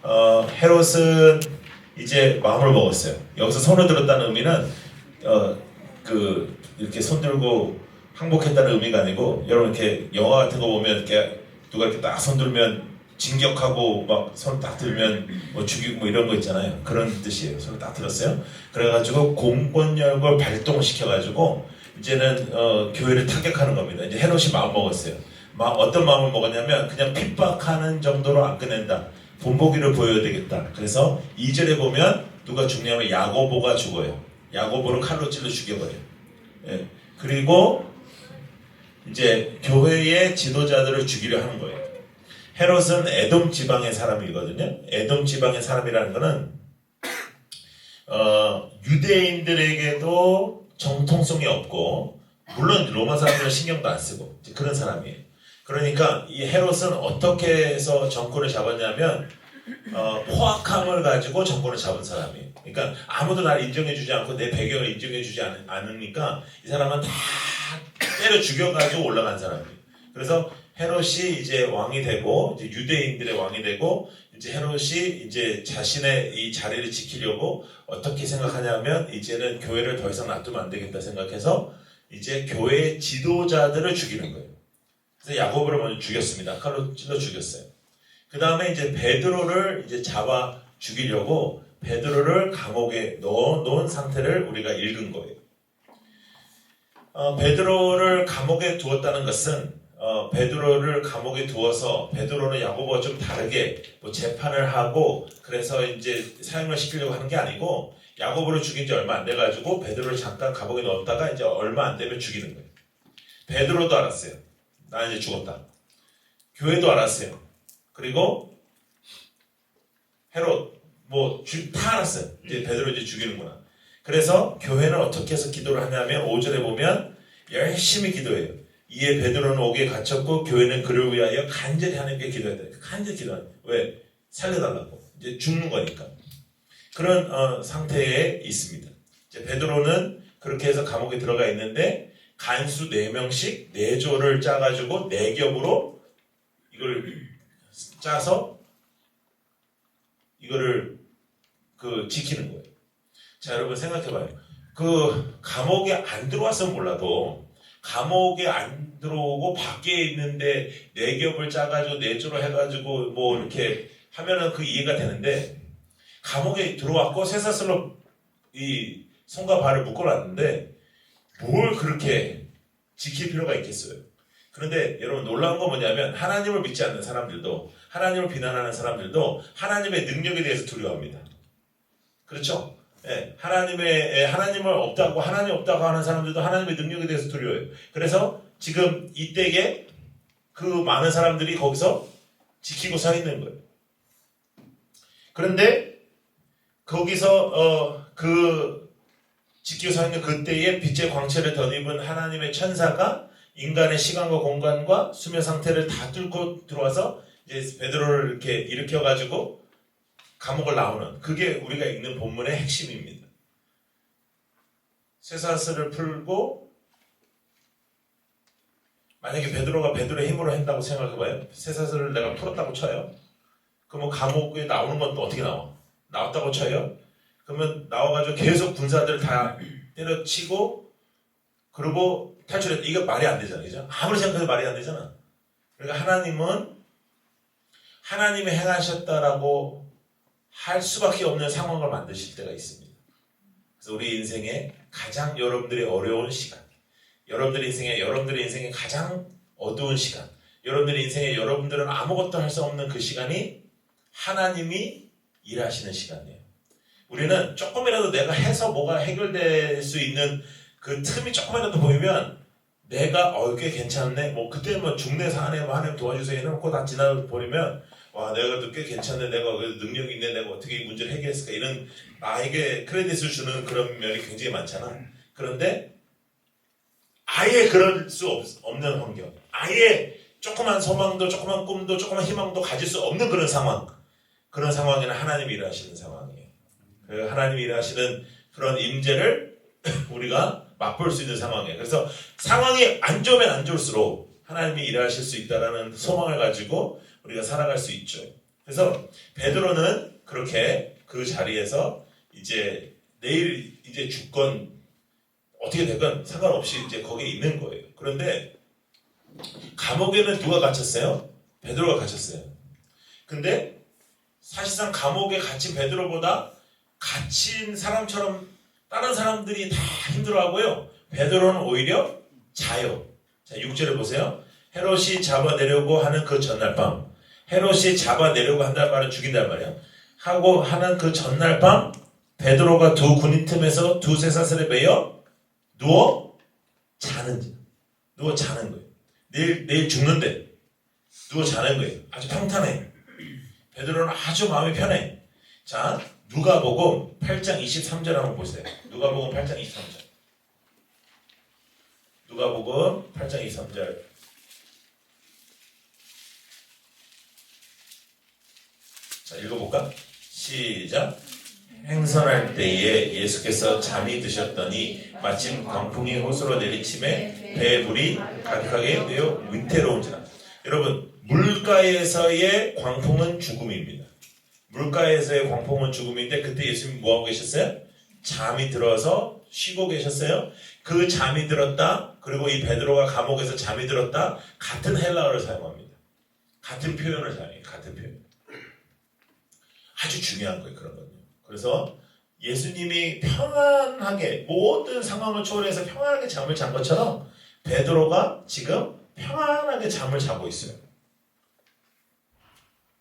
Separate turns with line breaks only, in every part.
헤롯은 이제 마음을 먹었어요. 여기서 손을 들었다는 의미는 이렇게 손 들고 항복했다는 의미가 아니고, 여러분 이렇게 영화 같은 거 보면 이렇게 누가 이렇게 딱 손 들면 진격하고 막 손 딱 들면 뭐 죽이고 뭐 이런 거 있잖아요. 그런 뜻이에요. 손을 딱 들었어요. 그래가지고 공권력을 발동시켜가지고 이제는 교회를 타격하는 겁니다. 이제 헤롯이 마음 먹었어요. 어떤 마음을 먹었냐면 그냥 핍박하는 정도로 안 끝낸다. 본보기를 보여야 되겠다. 그래서 2절에 보면 누가 죽냐면 야고보가 죽어요. 야고보를 칼로 찔러 죽여버려요. 예. 그리고 이제 교회의 지도자들을 죽이려 하는 거예요. 헤롯은 에돔 지방의 사람이거든요. 에돔 지방의 사람이라는 거는 유대인들에게도 정통성이 없고, 물론 로마 사람들은 신경도 안 쓰고 그런 사람이에요. 그러니까 이 헤롯은 어떻게 해서 정권을 잡았냐면 포악함을 가지고 정권을 잡은 사람이에요. 그러니까 아무도 나를 인정해주지 않고 내 배경을 인정해주지 않으니까 이 사람은 다 때려 죽여가지고 올라간 사람이에요. 그래서 헤롯이 이제 왕이 되고, 이제 유대인들의 왕이 되고, 이제 헤롯이 이제 자신의 이 자리를 지키려고 어떻게 생각하냐면, 이제는 교회를 더 이상 놔두면 안 되겠다 생각해서 이제 교회의 지도자들을 죽이는 거예요. 그래서 야고보를 먼저 죽였습니다. 칼로 찔러 죽였어요. 그 다음에 이제 베드로를 이제 잡아 죽이려고 베드로를 감옥에 넣어놓은 상태를 우리가 읽은 거예요. 베드로를 감옥에 두었다는 것은 베드로를 감옥에 두어서 베드로는 야고보와 좀 다르게 뭐 재판을 하고 그래서 이제 사형을 시키려고 하는 게 아니고, 야고보를 죽인 지 얼마 안 돼가지고 베드로를 잠깐 감옥에 넣었다가 이제 얼마 안 되면 죽이는 거예요. 베드로도 알았어요. 나 이제 죽었다. 교회도 알았어요. 그리고 헤롯 다 알았어요. 이제 베드로 이제 죽이는구나. 그래서 교회는 어떻게 해서 기도를 하냐면 5절에 보면 열심히 기도해요. 이에 베드로는 옥에 갇혔고 교회는 그를 위하여 간절히 하나님께 기도해야 돼요. 간절히 기도하는 거예요. 왜? 살려달라고. 이제 죽는 거니까. 그런 상태에 있습니다. 이제 베드로는 그렇게 해서 감옥에 들어가 있는데 간수 4명씩 4조를 짜가지고 4겹으로 이걸 짜서 이거를 지키는 거예요. 자, 여러분 생각해봐요. 감옥에 안 들어왔으면 몰라도, 감옥에 안 들어오고 밖에 있는데 4겹을 짜가지고 4조로 해가지고 뭐 이렇게 하면은 이해가 되는데, 감옥에 들어왔고 쇠사슬로 이 손과 발을 묶어놨는데 뭘 그렇게 지킬 필요가 있겠어요. 그런데 여러분 놀라운 건 뭐냐면, 하나님을 믿지 않는 사람들도, 하나님을 비난하는 사람들도 하나님의 능력에 대해서 두려워합니다. 그렇죠? 예, 하나님을 없다고, 하나님 없다고 하는 사람들도 하나님의 능력에 대해서 두려워해요. 그래서 지금 이때에 많은 사람들이 거기서 지키고 서 있는 거예요. 그런데 거기서 지키고 서 있는 그때에 빛의 광채를 덧입은 하나님의 천사가 인간의 시간과 공간과 수면 상태를 다 뚫고 들어와서 이제 베드로를 이렇게 일으켜가지고 감옥을 나오는, 그게 우리가 읽는 본문의 핵심입니다. 쇠사슬을 풀고, 만약에 베드로가 베드로의 힘으로 한다고 생각해봐요. 쇠사슬을 내가 풀었다고 쳐요. 그러면 감옥에 나오는 건 또 어떻게 나와? 나왔다고 쳐요. 그러면 나와가지고 계속 군사들 다 때려치고 그리고 탈출했다. 이거 말이 안 되잖아요. 그죠? 아무리 생각해도 말이 안 되잖아. 그러니까 하나님은 하나님이 행하셨다라고 할 수밖에 없는 상황을 만드실 때가 있습니다. 그래서 우리 인생에 가장 여러분들의 어려운 시간, 여러분들의 인생에 가장 어두운 시간, 여러분들의 인생에 여러분들은 아무것도 할 수 없는 그 시간이 하나님이 일하시는 시간이에요. 우리는 조금이라도 내가 해서 뭐가 해결될 수 있는 그 틈이 조금이라도 보이면 내가 꽤 괜찮네, 그때 중내 사안에 하나님 도와주세요 해놓고 다 지나버리면, 와, 내가 그래도 꽤 괜찮네, 내가 그래도 능력이 있네, 내가 어떻게 이 문제를 해결했을까, 이런 나에게 크레딧을 주는 그런 면이 굉장히 많잖아. 그런데 아예 그럴 수 없는 환경, 아예 조그만 소망도, 조그만 꿈도, 조그만 희망도 가질 수 없는 그런 상황에는 하나님이 일하시는 상황이에요. 그 하나님이 일하시는 그런 임재를 우리가 맛볼 수 있는 상황이에요. 그래서 상황이 안 좋으면 안 좋을수록 하나님이 일하실 수 있다는 소망을 가지고 우리가 살아갈 수 있죠. 그래서 베드로는 그렇게 그 자리에서 이제 내일 이제 주권 어떻게 되건 상관없이 이제 거기에 있는 거예요. 그런데 감옥에는 누가 갇혔어요? 베드로가 갇혔어요. 근데 사실상 감옥에 갇힌 베드로보다 갇힌 사람처럼 다른 사람들이 다 힘들어하고요. 베드로는 오히려 자요. 자, 6절에 보세요. 헤롯이 잡아내려고 하는 그 전날 밤, 헤롯이 잡아내려고 한다는 말은 죽인다는 말이야. 하고 하는 그 전날 밤 베드로가 두 군인 틈에서 두 쇠사슬에 매여 누워 자는 거예요. 내일 죽는데 누워 자는 거예요. 아주 평탄해. 베드로는 아주 마음이 편해. 자, 누가복음 8장 23절 한번 보세요. 누가복음 8장 23절. 누가복음 8장 23절. 자, 읽어볼까? 시작. 행선할 때에 예수께서 잠이 드셨더니 마침 광풍이 호수로 내리침에 배의 물이 가득하게 되어 위태로운지라. 여러분, 물가에서의 광풍은 죽음입니다. 물가에서의 광풍은 죽음인데 그때 예수님 뭐하고 계셨어요? 잠이 들어서 쉬고 계셨어요. 그 잠이 들었다, 그리고 이 베드로가 감옥에서 잠이 들었다, 같은 헬라어를 사용합니다. 같은 표현을 사용해요. 같은 표현. 아주 중요한 거예요. 그런 건요. 그래서 예수님이 평안하게 모든 상황을 초월해서 평안하게 잠을 잔 것처럼 베드로가 지금 평안하게 잠을 자고 있어요.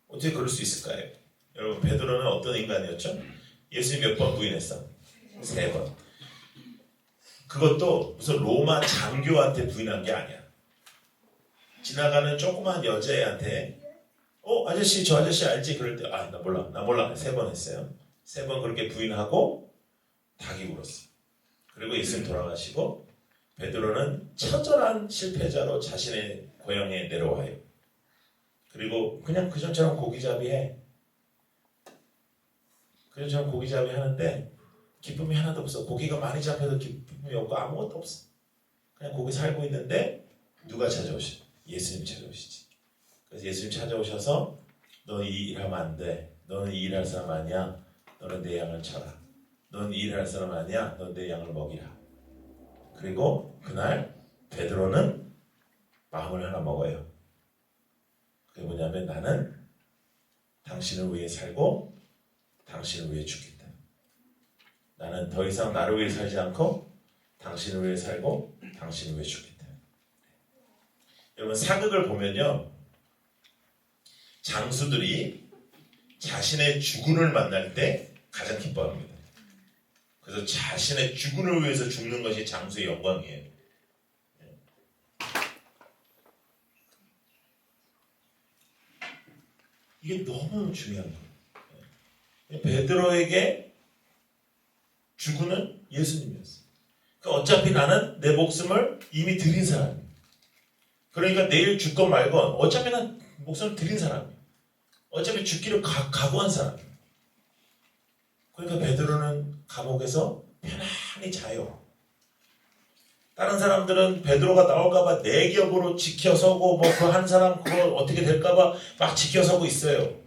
어떻게 그럴 수 있을까요? 여러분, 베드로는 어떤 인간이었죠? 예수님 몇 번 부인했어? 3번. 그것도 무슨 로마 장교한테 부인한 게 아니야. 지나가는 조그만 여자애한테 아저씨, 저 아저씨 알지? 그럴 때 나 몰라 3번 했어요. 3번 그렇게 부인하고 닭이 울었어. 그리고 예수님 돌아가시고 베드로는 처절한 실패자로 자신의 고향에 내려와요. 그리고 그냥 그전처럼 고기잡이 해. 그전처럼 고기잡이 하는데 기쁨이 하나도 없어. 고기가 많이 잡혀도 기쁨이 없고 아무것도 없어. 그냥 고기 살고 있는데 누가 찾아오시? 예수님 찾아오시지. 그래서 예수님 찾아오셔서 너 이 일하면 안 돼. 너는 이 일할 사람 아니야. 너는 내 양을 쳐라. 너는 이 일할 사람 아니야. 넌 내 양을 먹이라. 그리고 그날 베드로는 마음을 하나 먹어요. 그게 뭐냐면 나는 당신을 위해 살고 당신을 위해 죽겠다. 나는 더 이상 나를 위해 살지 않고 당신을 위해 살고 당신을 위해 죽겠다. 여러분, 사극을 보면요, 장수들이 자신의 주군을 만날 때 가장 기뻐합니다. 그래서 자신의 주군을 위해서 죽는 것이 장수의 영광이에요. 이게 너무 중요한 거예요. 베드로에게 주군은 예수님이었어요. 그러니까 어차피 나는 내 목숨을 이미 드린 사람이에요. 그러니까 내일 죽건 말건 어차피 난 목숨을 드린 사람이에요. 어차피 죽기를 각오한 사람이에요. 그러니까 베드로는 감옥에서 편안히 자요. 다른 사람들은 베드로가 나올까봐 내격으로 지켜서고 뭐 그 한 사람 그거 어떻게 될까봐 막 지켜서고 있어요.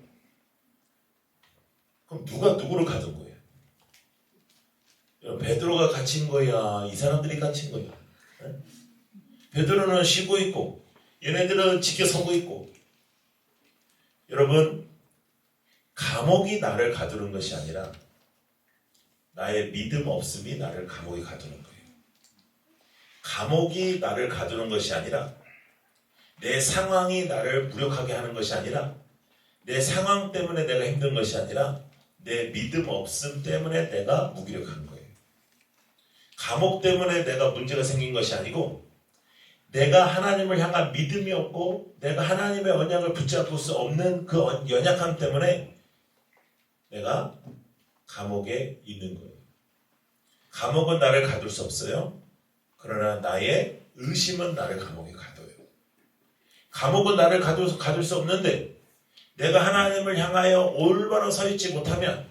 그럼 누가 누구를 가둔 거예요? 베드로가 갇힌 거야? 이 사람들이 갇힌 거야? 네? 베드로는 쉬고 있고 얘네들은 지켜서고 있고. 여러분, 감옥이 나를 가두는 것이 아니라 나의 믿음 없음이 나를 감옥에 가두는 거예요. 감옥이 나를 가두는 것이 아니라 내 상황이 나를 무력하게 하는 것이 아니라 내 상황 때문에 내가 힘든 것이 아니라 내 믿음 없음 때문에 내가 무기력한 거예요. 감옥 때문에 내가 문제가 생긴 것이 아니고 내가 하나님을 향한 믿음이 없고 내가 하나님의 언약을 붙잡을 수 없는 그 연약함 때문에 내가 감옥에 있는 거예요. 감옥은 나를 가둘 수 없어요. 그러나 나의 의심은 나를 감옥에 가둬요. 감옥은 나를 가둘 수 없는데 내가 하나님을 향하여 올바로 서 있지 못하면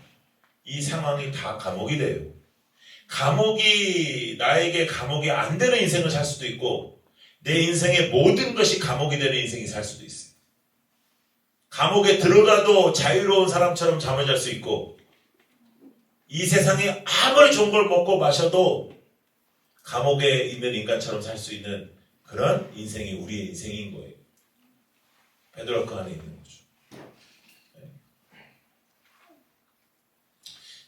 이 상황이 다 감옥이 돼요. 감옥이 나에게 감옥이 안 되는 인생을 살 수도 있고 내 인생의 모든 것이 감옥이 되는 인생이 살 수도 있어요. 감옥에 들어가도 자유로운 사람처럼 잠을 잘 수 있고 이 세상에 아무리 좋은 걸 먹고 마셔도 감옥에 있는 인간처럼 살 수 있는 그런 인생이 우리의 인생인 거예요. 베드로가 그 안에 있는 거죠.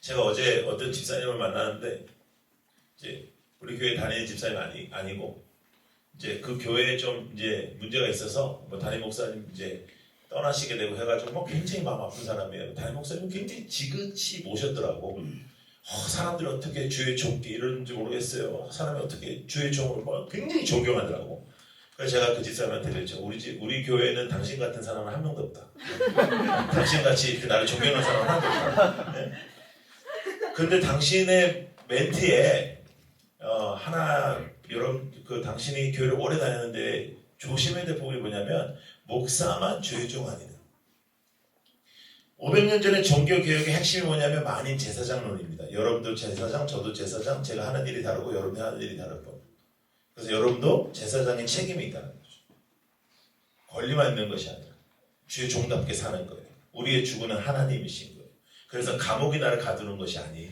제가 어제 어떤 집사님을 만났는데 이제 우리 교회 다니는 집사님 아니고 이제 그 교회에 좀 이제 문제가 있어서 뭐 담임 목사님 이제 떠나시게 되고 해가지고 뭐 굉장히 마음 아픈 사람이에요. 담임 목사님 굉장히 지긋이 모셨더라고. 사람들이 어떻게 주의 종께 이러는지 모르겠어요. 사람이 어떻게 주의 종을 뭐 굉장히 존경하더라고. 그래서 제가 그 집사님한테 그랬죠. 우리 교회에는 당신 같은 사람은 한 명도 없다. 당신같이 나를 존경하는 사람은 한 명도 없다. 네? 근데 당신의 멘트에 여러분 당신이 교회를 오래 다녔는데 조심해야 될 부분이 뭐냐면 목사만 주의 종 아니다. 500년 전에 종교개혁의 핵심이 뭐냐면 만인 제사장론입니다. 여러분도 제사장, 저도 제사장, 제가 하는 일이 다르고 여러분이 하는 일이 다를 거. 그래서 여러분도 제사장의 책임이 있다는 거죠. 권리만 있는 것이 아니라 주의 종답게 사는 거예요. 우리의 주구는 하나님이신 거예요. 그래서 감옥이 나를 가두는 것이 아니에요.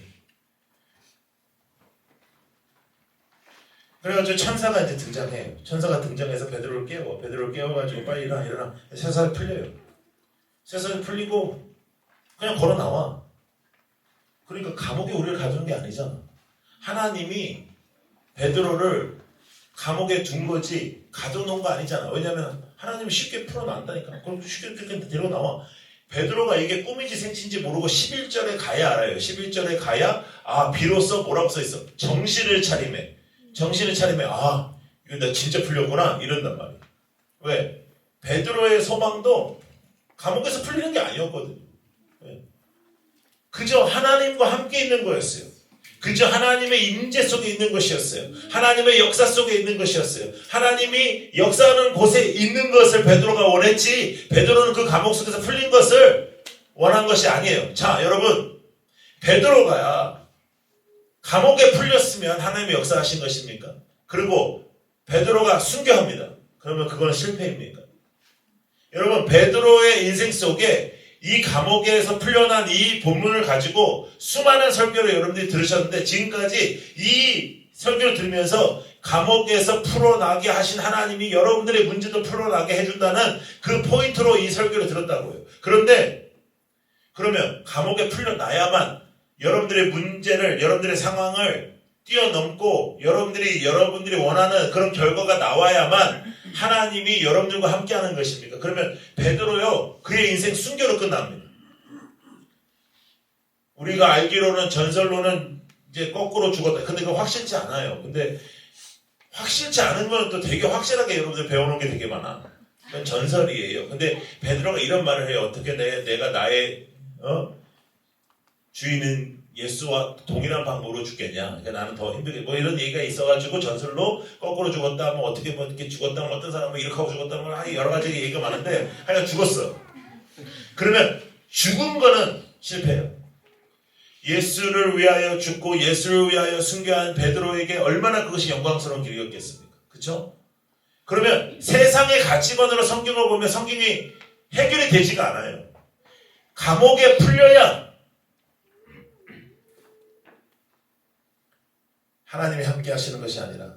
그래가지고 천사가 이제 등장해요. 천사가 등장해서 베드로를 깨워. 베드로를 깨워가지고 빨리 일어나. 쇠사슬이 풀려요. 쇠사슬이 풀리고 그냥 걸어 나와. 그러니까 감옥에 우리를 가두는 게 아니잖아. 하나님이 베드로를 감옥에 둔 거지 가둬놓은 거 아니잖아. 왜냐하면 하나님이 쉽게 풀어난다니까. 그럼 쉽게 데리고 나와. 베드로가 이게 꿈인지 생신지 모르고 11절에 가야 알아요. 11절에 가야 비로소 뭐라고 써있어. 정신을 차림해. 이거 나 진짜 풀렸구나 이런단 말이야. 왜? 베드로의 소망도 감옥에서 풀리는 게 아니었거든요. 그저 하나님과 함께 있는 거였어요. 그저 하나님의 임재 속에 있는 것이었어요. 하나님의 역사 속에 있는 것이었어요. 하나님이 역사하는 곳에 있는 것을 베드로가 원했지 베드로는 그 감옥 속에서 풀린 것을 원한 것이 아니에요. 자, 여러분, 베드로가 감옥에 풀렸으면 하나님이 역사하신 것입니까? 그리고 베드로가 순교합니다. 그러면 그건 실패입니까? 여러분, 베드로의 인생 속에 이 감옥에서 풀려난 이 본문을 가지고 수많은 설교를 여러분들이 들으셨는데 지금까지 이 설교를 들으면서 감옥에서 풀어나게 하신 하나님이 여러분들의 문제도 풀어나게 해준다는 그 포인트로 이 설교를 들었다고요. 그런데 그러면 감옥에 풀려나야만 여러분들의 문제를 여러분들의 상황을 뛰어넘고 여러분들이 원하는 그런 결과가 나와야만 하나님이 여러분들과 함께하는 것입니까? 그러면 베드로요 그의 인생 순교로 끝납니다. 우리가 알기로는 전설로는 이제 거꾸로 죽었다. 근데 그거 확실치 않아요. 근데 확실치 않은 건 또 되게 확실하게 여러분들 배워놓은 게 되게 많아. 그건 전설이에요. 근데 베드로가 이런 말을 해요. 어떻게 내가 나의 주인은 예수와 동일한 방법으로 죽겠냐. 그러니까 나는 더 힘들게 뭐 이런 얘기가 있어가지고 전설로 거꾸로 죽었다. 뭐 어떻게 죽었다. 뭐 어떤 사람은 이렇게 하고 죽었다. 뭐 여러 가지 얘기가 많은데 하여간 죽었어. 그러면 죽은 거는 실패예요. 예수를 위하여 죽고 예수를 위하여 순교한 베드로에게 얼마나 그것이 영광스러운 길이었겠습니까? 그렇죠? 그러면 세상의 가치관으로 성경을 보면 성경이 해결이 되지가 않아요. 감옥에 풀려야 하나님이 함께 하시는 것이 아니라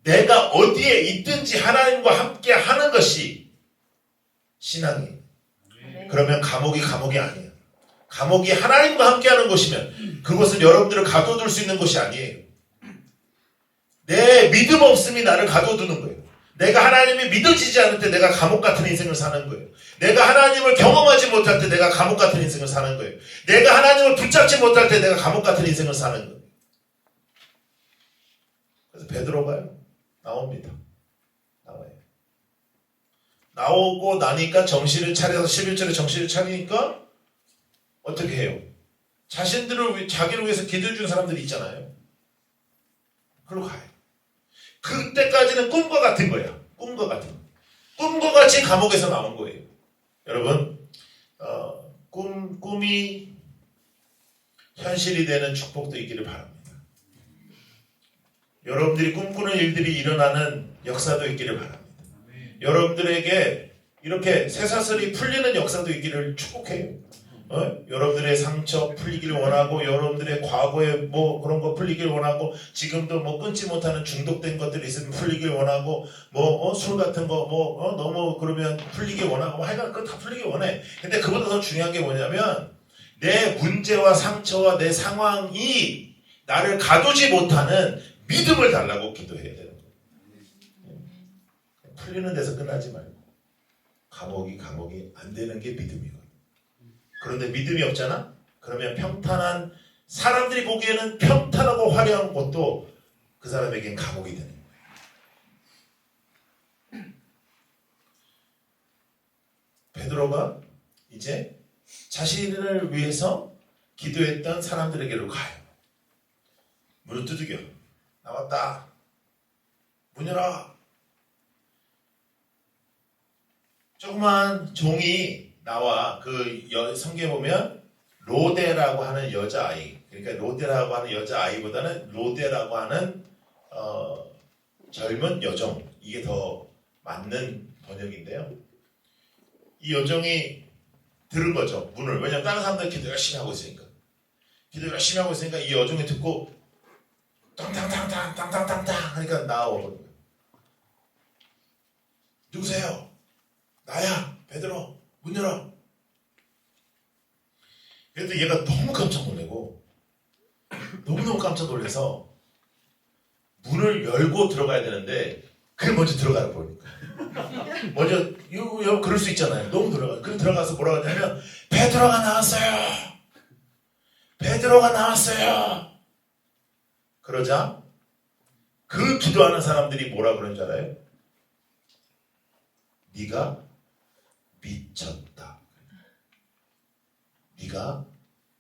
내가 어디에 있든지 하나님과 함께 하는 것이 신앙이에요. 그러면 감옥이 아니에요. 감옥이 하나님과 함께 하는 곳이면 그것은 여러분들을 가둬둘 수 있는 곳이 아니에요. 내 믿음 없음이 나를 가둬두는 거예요. 내가 하나님이 믿어지지 않을 때 내가 감옥 같은 인생을 사는 거예요. 내가 하나님을 경험하지 못할 때 내가 감옥 같은 인생을 사는 거예요. 내가 하나님을 붙잡지 못할 때 내가 감옥 같은 인생을 사는 거예요. 그래서 베드로가요 나옵니다. 나와요. 나오고 나니까 정신을 차려서 11절에 정신을 차리니까 어떻게 해요? 자기를 위해서 기도해 주는 사람들이 있잖아요. 그리고 가요. 그때까지는 꿈과 같은 거야. 꿈과 같이 감옥에서 나온 거예요. 여러분, 꿈이 현실이 되는 축복도 있기를 바랍니다. 여러분들이 꿈꾸는 일들이 일어나는 역사도 있기를 바랍니다. 여러분들에게 이렇게 쇠사슬이 풀리는 역사도 있기를 축복해요. 여러분들의 상처 풀리길 원하고 여러분들의 과거의 뭐 그런 거 풀리길 원하고 지금도 뭐 끊지 못하는 중독된 것들이 있으면 풀리길 원하고 뭐 술 같은 거 뭐 너무 그러면 풀리길 원하고 하여간 그거 다 풀리길 원해. 근데 그보다 더 중요한 게 뭐냐면 내 문제와 상처와 내 상황이 나를 가두지 못하는 믿음을 달라고 기도해야 되는 거예요. 풀리는 데서 끝나지 말고 감옥이 안 되는 게 믿음이거든요. 그런데 믿음이 없잖아? 그러면 평탄한 사람들이 보기에는 평탄하고 화려한 곳도 그 사람에겐 감옥이 되는 거예요. 베드로가 이제 자신을 위해서 기도했던 사람들에게로 가요. 문을 두드겨. 나왔다. 문 열어. 조그만 종이 나와. 그 성경에 보면 로데라고 하는 여자아이, 그러니까 로데라고 하는 여자아이보다는 로데라고 하는 젊은 여종, 이게 더 맞는 번역인데요. 이 여종이 들은 거죠, 문을. 왜냐면 다른 사람들 기도 열심히 하고 있으니까. 기도 열심히 하고 있으니까 이 여종이 듣고 땅땅땅땅 하니까 나와버린 거예요. 누구세요? 나야, 베드로. 문 열어. 그래도 얘가 너무 깜짝 놀래고 너무너무 깜짝 놀라서 문을 열고 들어가야 되는데 그게 먼저 들어가라 보니까 먼저 이거 그럴 수 있잖아요. 너무 들어가. 그럼 들어가서 뭐라고 하냐면 베드로가 나왔어요. 베드로가 나왔어요. 그러자 그 기도하는 사람들이 뭐라 그런 줄 알아요? 네가 미쳤다. 네가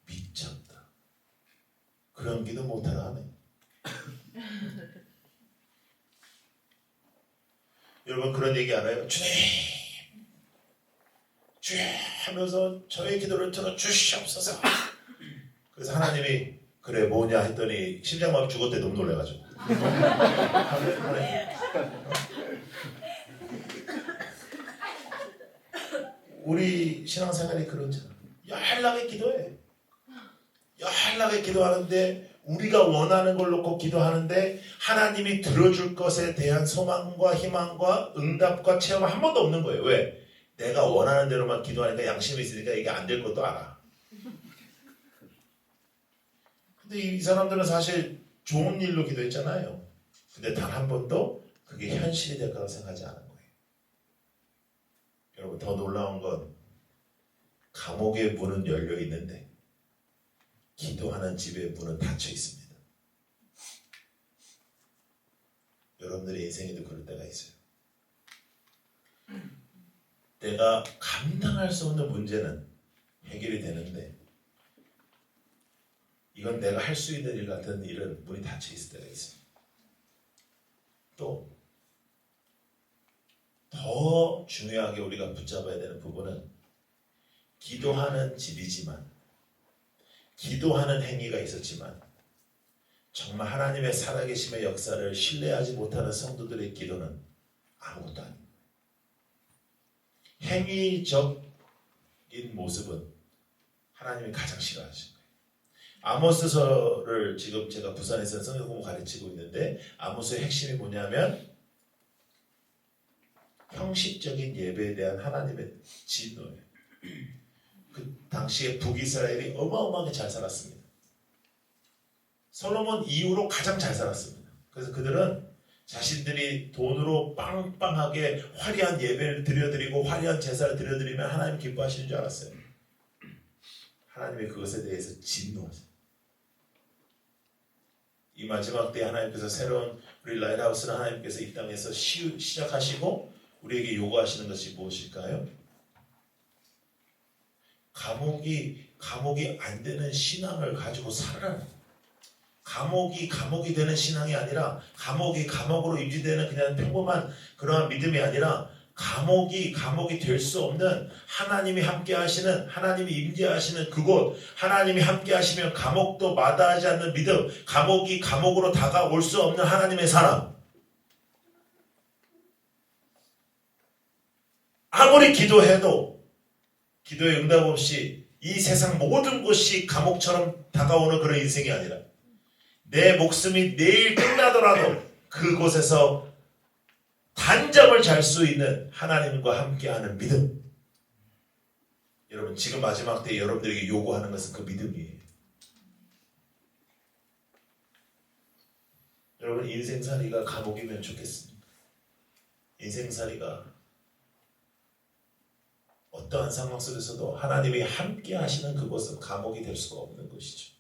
미쳤다. 그런 기도 못하나 하네. 여러분 그런 얘기 알아요? 주님 주여 하면서 저의 기도를 들어주시옵소서. 그래서 하나님이 그래 뭐냐 했더니 심장마비 죽었대. 너무 놀래가지고. 우리 신앙생활이 그렇잖아. 열나게 기도해. 열나게 기도하는데 우리가 원하는 걸 놓고 기도하는데 하나님이 들어줄 것에 대한 소망과 희망과 응답과 체험 한 번도 없는 거예요. 왜? 내가 원하는 대로만 기도하니까 양심이 있으니까 이게 안 될 것도 알아. 근데 이 사람들은 사실 좋은 일로 기도했잖아요. 근데 단 한 번도 그게 현실이 될 거라고 생각하지 않은 거예요. 여러분 더 놀라운 건 감옥의 문은 열려 있는데 기도하는 집의 문은 닫혀 있습니다. 여러분들의 인생에도 그럴 때가 있어요. 내가 감당할 수 없는 문제는 해결이 되는데 이건 내가 할 수 있는 일 같은 일은 문이 닫혀 있을 때가 있어요. 또 더 중요하게 우리가 붙잡아야 되는 부분은 기도하는 집이지만 기도하는 행위가 있었지만 정말 하나님의 살아계심의 역사를 신뢰하지 못하는 성도들의 기도는 아무것도 아닙니다. 행위적인 모습은 하나님이 가장 싫어하시는 거예요. 아모스서를 지금 제가 부산에서 성경 공부 가르치고 있는데 아모스의 핵심이 뭐냐면 형식적인 예배에 대한 하나님의 진노예요. 그 당시에 북이스라엘이 어마어마하게 잘 살았습니다. 솔로몬 이후로 가장 잘 살았습니다. 그래서 그들은 자신들이 돈으로 빵빵하게 화려한 예배를 드려드리고 화려한 제사를 드려드리면 하나님 기뻐하시는 줄 알았어요. 하나님이 그것에 대해서 진노하세요. 이 마지막 때에 하나님께서 새로운 우리 라이트하우스를 하나님께서 이 땅에서 시작하시고 우리에게 요구하시는 것이 무엇일까요? 감옥이 안 되는 신앙을 가지고 살아라. 감옥이 되는 신앙이 아니라 감옥으로 유지되는 그냥 평범한 그러한 믿음이 아니라 감옥이 될 수 없는 하나님이 함께 하시는 하나님이 임재하시는 그곳 하나님이 함께 하시면 감옥도 마다하지 않는 믿음 감옥으로 다가올 수 없는 하나님의 사랑 아무리 기도해도 기도의 응답 없이 이 세상 모든 것이 감옥처럼 다가오는 그런 인생이 아니라 내 목숨이 내일 끝나더라도 그곳에서 단잠을 잘 수 있는 하나님과 함께하는 믿음. 여러분 지금 마지막 때에 여러분들에게 요구하는 것은 그 믿음이에요. 여러분 인생살이가 감옥이면 좋겠습니까? 인생살이가 어떠한 상황 속에서도 하나님이 함께 하시는 그곳은 감옥이 될 수가 없는 것이죠.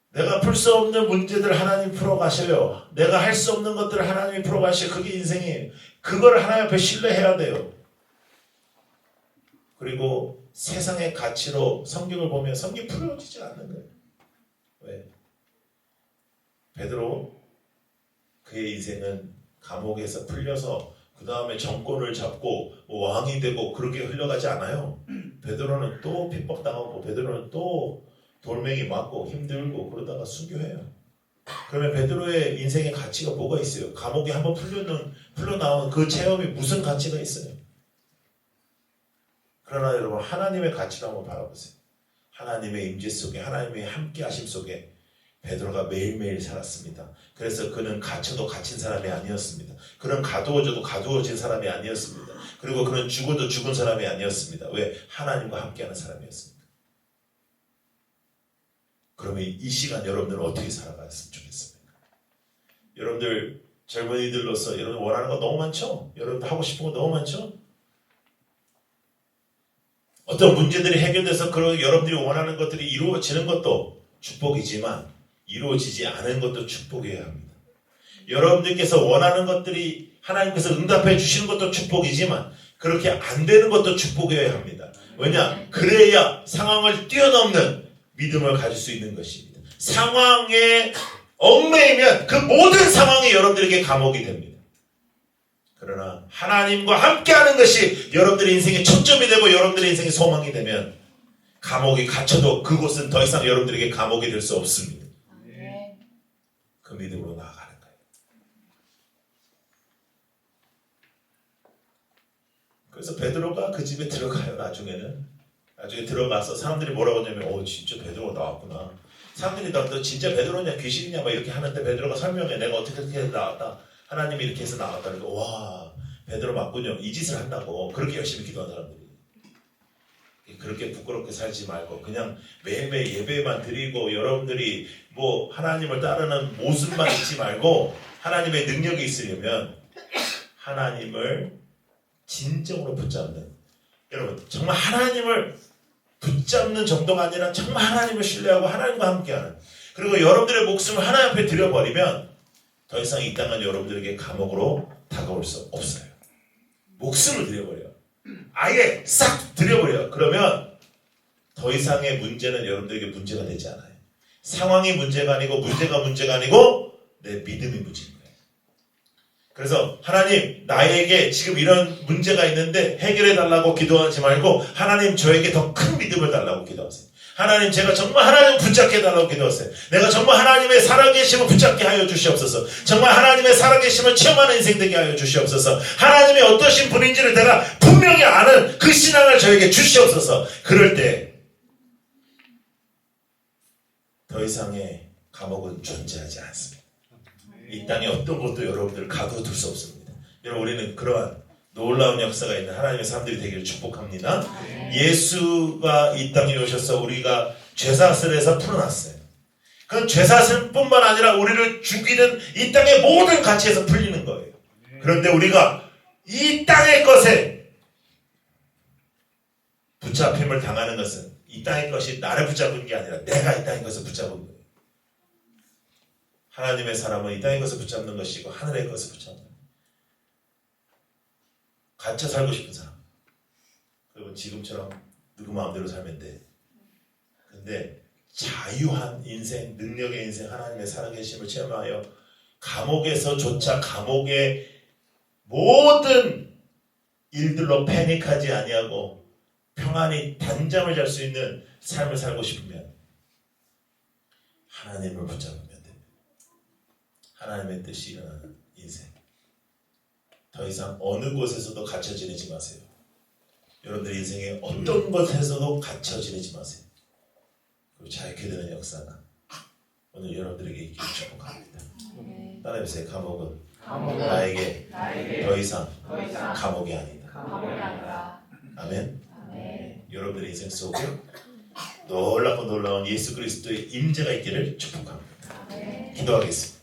내가 풀 수 없는 문제들 하나님 풀어가셔요. 내가 할 수 없는 것들을 하나님이 풀어가셔요. 그게 인생이에요. 그걸 하나님 앞에 신뢰해야 돼요. 그리고 세상의 가치로 성경을 보면 성경이 풀어지지 않는 거예요. 왜? 베드로 그의 인생은 감옥에서 풀려서 그 다음에 정권을 잡고 뭐 왕이 되고 그렇게 흘러가지 않아요. 베드로는 또 핍박당하고 베드로는 또 돌멩이 맞고 힘들고 그러다가 순교해요. 그러면 베드로의 인생의 가치가 뭐가 있어요? 감옥에 한번 풀려나온 그 체험이 무슨 가치가 있어요? 그러나 여러분 하나님의 가치를 한번 바라보세요. 하나님의 임재 속에 하나님의 함께 하심 속에 베드로가 매일매일 살았습니다. 그래서 그는 갇혀도 갇힌 사람이 아니었습니다. 그는 가두어져도 가두어진 사람이 아니었습니다. 그리고 그는 죽어도 죽은 사람이 아니었습니다. 왜? 하나님과 함께하는 사람이었습니다. 그러면 이 시간 여러분들은 어떻게 살아갔으면 좋겠습니까? 여러분들 젊은이들로서 여러분 원하는 거 너무 많죠? 여러분들 하고 싶은 거 너무 많죠? 어떤 문제들이 해결돼서 그런 여러분들이 원하는 것들이 이루어지는 것도 축복이지만 이루어지지 않은 것도 축복이어야 합니다. 여러분들께서 원하는 것들이 하나님께서 응답해 주시는 것도 축복이지만 그렇게 안 되는 것도 축복이어야 합니다. 왜냐? 그래야 상황을 뛰어넘는 믿음을 가질 수 있는 것입니다. 상황에 얽매이면 그 모든 상황이 여러분들에게 감옥이 됩니다. 그러나 하나님과 함께하는 것이 여러분들의 인생의 초점이 되고 여러분들의 인생의 소망이 되면 감옥이 갇혀도 그곳은 더 이상 여러분들에게 감옥이 될 수 없습니다. 그 믿음으로 나아가는 거예요. 그래서 베드로가 그 집에 들어가요. 나중에 들어가서 사람들이 뭐라고 하냐면 진짜 베드로가 나왔구나. 사람들이 너 진짜 베드로냐 귀신이냐 막 이렇게 하는데 베드로가 설명해. 내가 어떻게 나왔다. 하나님이 이렇게 해서 나왔다. 그러니까 와 베드로 맞군요. 이 짓을 한다고. 그렇게 열심히 기도한 사람들이. 그렇게 부끄럽게 살지 말고 그냥 매일매일 예배만 드리고 여러분들이 뭐 하나님을 따르는 모습만 있지 말고 하나님의 능력이 있으려면 하나님을 진정으로 붙잡는, 여러분 정말 하나님을 붙잡는 정도가 아니라 정말 하나님을 신뢰하고 하나님과 함께하는, 그리고 여러분들의 목숨을 하나님 앞에 드려버리면 더 이상 이 땅은 여러분들에게 감옥으로 다가올 수 없어요. 목숨을 드려버려요. 아예 싹 드려버려요. 그러면 더 이상의 문제는 여러분들에게 문제가 되지 않아요. 상황이 문제가 아니고 문제가 아니고 내 믿음이 문제인 거예요. 그래서 하나님 나에게 지금 이런 문제가 있는데 해결해 달라고 기도하지 말고 하나님 저에게 더 큰 믿음을 달라고 기도하세요. 하나님 제가 정말 하나님 붙잡게 해달라고 기도하세요. 내가 정말 하나님의 살아계심을 붙잡게 하여 주시옵소서. 정말 하나님의 살아계심을 체험하는 인생 되게 하여 주시옵소서. 하나님이 어떠신 분인지를 내가 분명히 아는 그 신앙을 저에게 주시옵소서. 그럴 때 더 이상의 감옥은 존재하지 않습니다. 이 땅에 어떤 것도 여러분들을 가둬둘 수 없습니다. 여러분 우리는 그러한 놀라운 역사가 있는 하나님의 사람들이 되기를 축복합니다. 예수가 이 땅에 오셔서 우리가 죄사슬에서 풀어놨어요. 그건 죄사슬뿐만 아니라 우리를 죽이는 이 땅의 모든 가치에서 풀리는 거예요. 그런데 우리가 이 땅의 것에 붙잡힘을 당하는 것은 이 땅의 것이 나를 붙잡은 게 아니라 내가 이 땅의 것을 붙잡은 거예요. 하나님의 사람은 이 땅의 것을 붙잡는 것이고 하늘의 것을 붙잡는 거예요. 갇혀 살고 싶은 사람. 그리고 지금처럼 누구 마음대로 살면 돼. 근데 자유한 인생, 능력의 인생, 하나님의 살아계심을 체험하여 감옥에서조차 감옥의 모든 일들로 패닉하지 아니하고 평안히 단잠을 잘 수 있는 삶을 살고 싶으면 하나님을 붙잡으면 됩니다. 하나님의 뜻이 일어나는 인생. 더 이상 어느 곳에서도 갇혀 지내지 마세요. 여러분들 인생의 어떤 곳에서도 갇혀 지내지 마세요. 그리고 자유케 되는 역사가 오늘 여러분들에게 있기를 축복합니다. 따라해보세요. 감옥은 나에게 더 이상 감옥이 아니다. 아멘. 여러분들의 인생 속에 놀랍고 놀라운 예수 그리스도의 임재가 있기를 축복합니다. 기도하겠습니다.